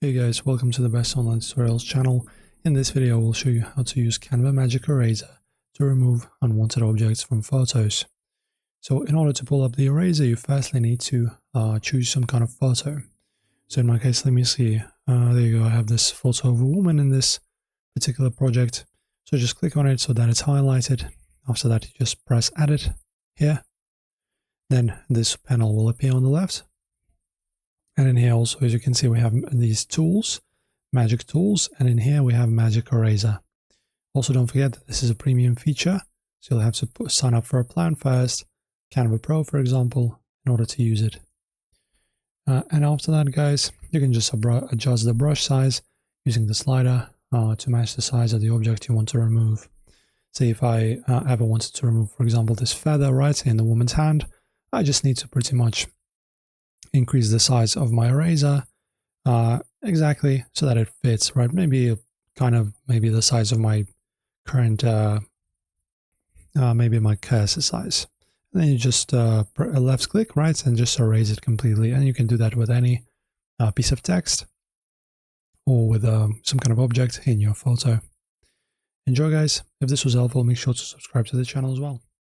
Hey guys, welcome to the Best Online Tutorials channel. In this video, we'll show you how to use Canva Magic Eraser to remove unwanted objects from photos. So in order to pull up the eraser, you firstly need to choose some kind of photo. So in my case, let me see. There you go, I have this photo of a woman in this particular project. So just click on it so that it's highlighted. After that, you just press Edit here. Then this panel will appear on the left. And in here also, as you can see, we have these tools, magic tools, and in here we have Magic Eraser. Also, don't forget that this is a premium feature, so you'll have to sign up for a plan first, Canva Pro, for example, in order to use it. And after that, guys, you can just adjust the brush size using the slider to match the size of the object you want to remove. Say if I ever wanted to remove, for example, this feather right in the woman's hand, I just need to pretty much increase the size of my eraser exactly so that it fits, right? Maybe the size of my current maybe my cursor size. And then you just left click, right, and just erase it completely. And you can do that with any piece of text or with some kind of object in your photo. Enjoy, guys. If this was helpful, make sure to subscribe to the channel as well.